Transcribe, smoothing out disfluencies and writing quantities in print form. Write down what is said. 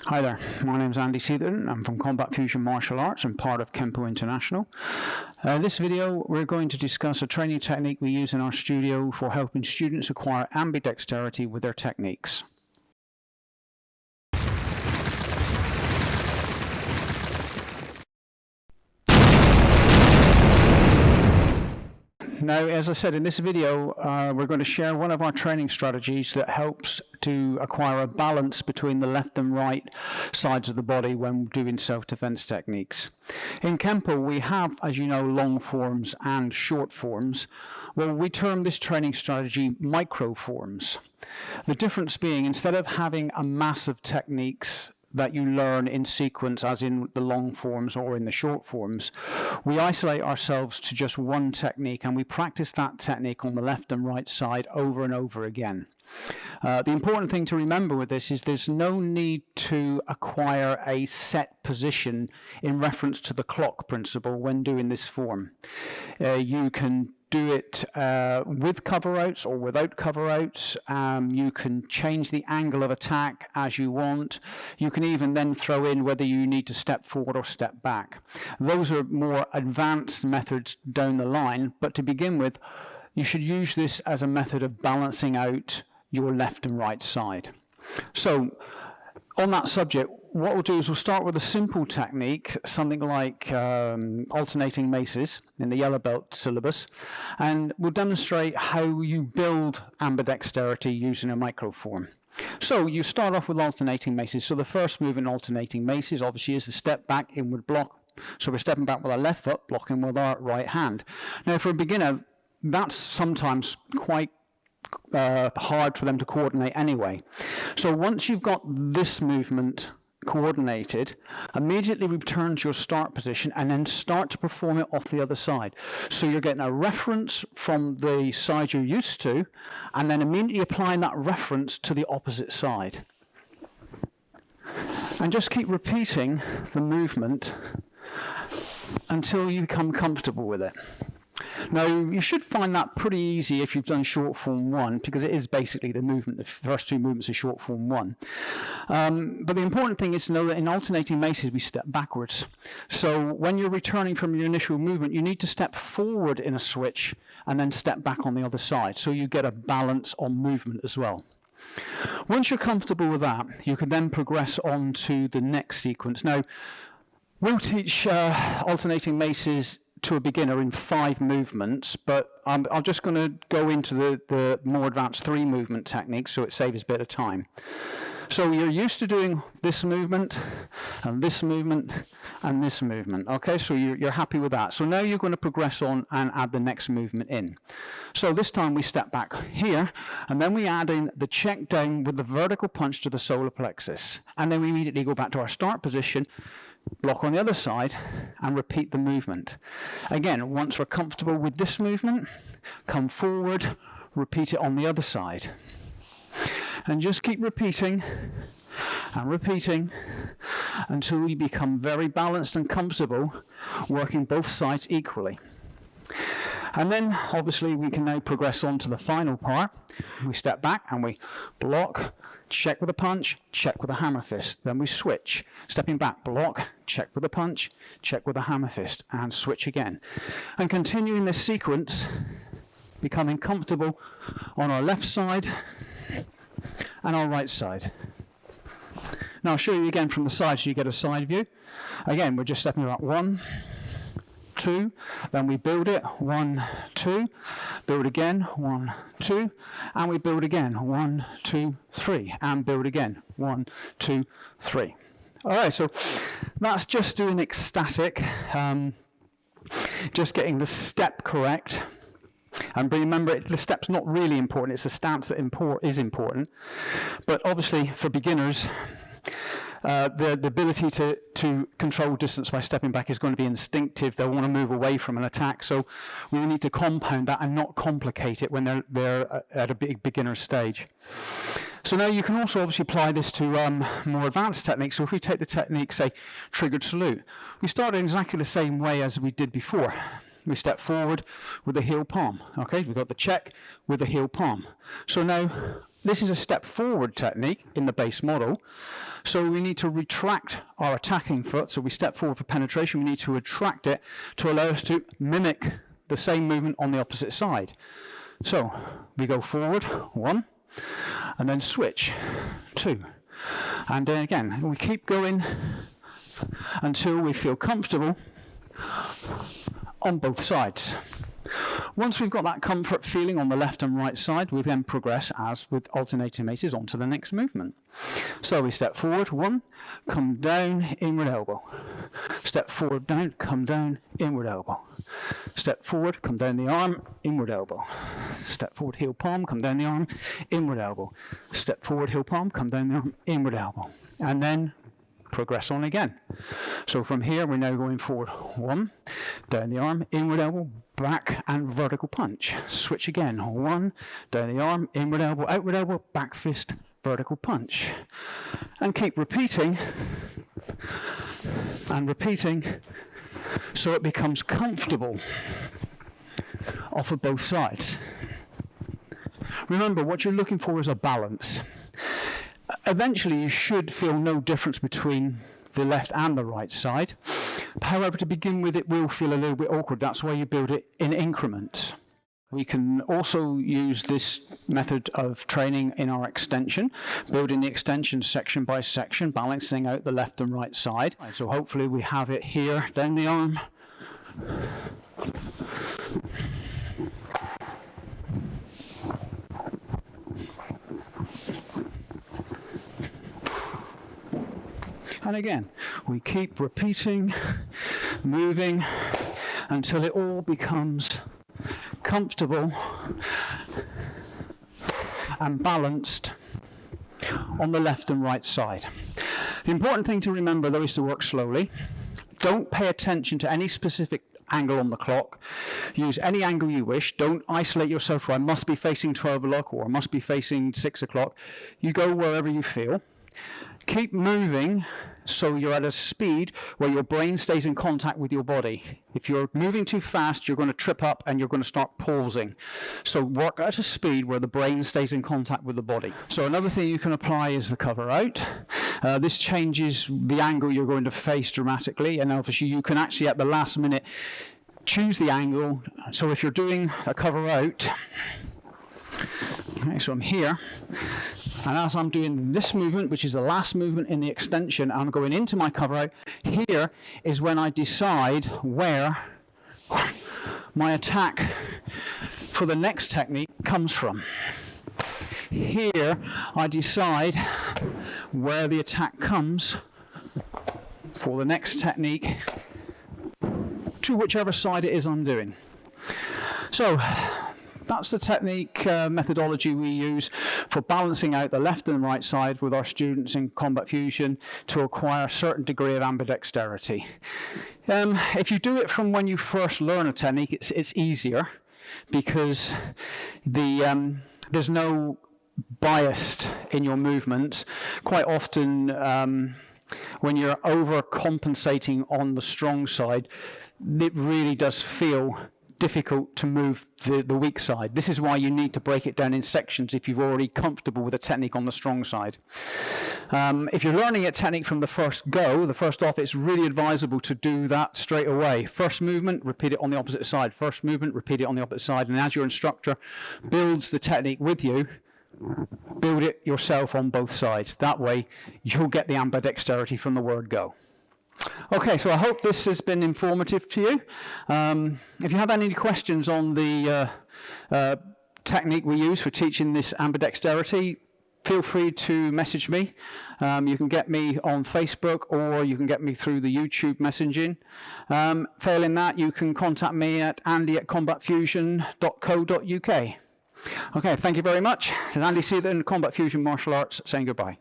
Hi there, my name's Andy Seatherton. I'm from Combat Fusion Martial Arts and part of Kenpo International. This video we're going to discuss a training technique we use in our studio for helping students acquire ambidexterity with their techniques. Now, as I said in this video, we're going to share one of our training strategies that helps to acquire a balance between the left and right sides of the body when doing self-defense techniques. In Kenpo, we have, as you know, long forms and short forms. Well, we term this training strategy micro forms. The difference being, instead of having a mass of techniques that you learn in sequence, as in the long forms or in the short forms, we isolate ourselves to just one technique and we practice that technique on the left and right side over and over again. The important thing to remember with this is there's no need to acquire a set position in reference to the clock principle when doing this form. You can do it with cover-outs or without cover-outs. You can change the angle of attack as you want. You can even then throw in whether you need to step forward or step back. Those are more advanced methods down the line, but to begin with, you should use this as a method of balancing out your left and right side. So, on that subject, what we'll do is we'll start with a simple technique, something like alternating maces in the yellow belt syllabus, and we'll demonstrate how you build ambidexterity using a microform. So you start off with alternating maces. So the first move in alternating maces obviously is the step back, inward block. So we're stepping back with our left foot, blocking with our right hand. Now for a beginner, that's sometimes quite hard for them to coordinate anyway. So once you've got this movement coordinated, immediately return to your start position and then start to perform it off the other side. So you're getting a reference from the side you're used to and then immediately applying that reference to the opposite side. And just keep repeating the movement until you become comfortable with it. Now, you should find that pretty easy if you've done short form 1, because it is basically the movement, the first two movements of short form 1. But the important thing is to know that in alternating maces, we step backwards. So when you're returning from your initial movement, you need to step forward in a switch and then step back on the other side, so you get a balance on movement as well. Once you're comfortable with that, you can then progress on to the next sequence. Now, we'll teach alternating maces to a beginner in 5 movements, but I'm just going to go into the more advanced 3 movement techniques so it saves a bit of time. So you're used to doing this movement and this movement and this movement. Okay, so you're happy with that. So now you're going to progress on and add the next movement in. So this time we step back here and then we add in the check down with the vertical punch to the solar plexus, and then we immediately go back to our start position, block on the other side, and repeat the movement. Again, once we're comfortable with this movement, come forward, repeat it on the other side. And just keep repeating and repeating until you become very balanced and comfortable working both sides equally. And then, obviously, we can now progress on to the final part. We step back and we block, check with a punch, check with a hammer fist. Then we switch. Stepping back, block, check with a punch, check with a hammer fist, and switch again. And continuing this sequence, becoming comfortable on our left side and our right side. Now I'll show you again from the side so you get a side view. Again, we're just stepping about 1, 2, then we build it, 1, 2, build again, 1, 2, and we build again, 1, 2, 3, and build again, 1, 2, 3. All right, so that's just doing ecstatic, just getting the step correct. And remember, the step's not really important, it's the stance that is important. But obviously, for beginners, the ability to control distance by stepping back is going to be instinctive. They'll want to move away from an attack, so we need to compound that and not complicate it when they're at a big beginner stage. So now you can also obviously apply this to more advanced techniques. So if we take the technique, say, triggered salute, we start in exactly the same way as we did before. We step forward with the heel palm. Okay, we've got the check with the heel palm. So now this is a step forward technique in the base model. So we need to retract our attacking foot. So we step forward for penetration. We need to retract it to allow us to mimic the same movement on the opposite side. So we go forward, 1, and then switch, 2. And then again, we keep going until we feel comfortable on both sides. Once we've got that comfort feeling on the left and right side, we then progress, as with alternating maces, onto the next movement. So we step forward, 1, come down, inward elbow. Step forward, down, come down, inward elbow. Step forward, come down the arm, inward elbow. Step forward, heel palm, come down the arm, inward elbow. Step forward, heel palm, come down the arm, inward elbow. And then progress on again. So from here, we're now going forward, 1, down the arm, inward elbow, back and vertical punch. Switch again, 1, down the arm, inward elbow, outward elbow, back fist, vertical punch. And keep repeating and repeating so it becomes comfortable off of both sides. Remember, what you're looking for is a balance. Eventually, you should feel no difference between the left and the right side. However, to begin with, it will feel a little bit awkward. That's why you build it in increments. We can also use this method of training in our extension, building the extension section by section, balancing out the left and right side. So hopefully we have it here, down the arm. And again, we keep repeating, moving, until it all becomes comfortable and balanced on the left and right side. The important thing to remember, though, is to work slowly. Don't pay attention to any specific angle on the clock. Use any angle you wish. Don't isolate yourself for I must be facing 12 o'clock or I must be facing 6 o'clock. You go wherever you feel. Keep moving so you're at a speed where your brain stays in contact with your body. If you're moving too fast, you're going to trip up and you're going to start pausing. So work at a speed where the brain stays in contact with the body. So another thing you can apply is the cover out. This changes the angle you're going to face dramatically, and obviously you can actually at the last minute choose the angle. So if you're doing a cover out, okay, so I'm here, and as I'm doing this movement, which is the last movement in the extension, I'm going into my cover out. Here is when I decide where my attack for the next technique comes from. Here I decide where the attack comes for the next technique to whichever side it is I'm doing. So that's the technique methodology we use for balancing out the left and right side with our students in Combat Fusion to acquire a certain degree of ambidexterity. If you do it from when you first learn a technique, it's easier because there's no bias in your movements. Quite often, when you're overcompensating on the strong side, it really does feel difficult to move the weak side. This is why you need to break it down in sections if you're already comfortable with a technique on the strong side. If you're learning a technique from the first go, the first off, it's really advisable to do that straight away. First movement, repeat it on the opposite side. First movement, repeat it on the opposite side. And as your instructor builds the technique with you, build it yourself on both sides. That way, you'll get the ambidexterity from the word go. Okay, so I hope this has been informative to you. If you have any questions on the technique we use for teaching this ambidexterity, feel free to message me. You can get me on Facebook or you can get me through the YouTube messaging. Failing that, you can contact me at andy@combatfusion.co.uk. Okay, thank you very much. This is Andy Seether in Combat Fusion Martial Arts saying goodbye.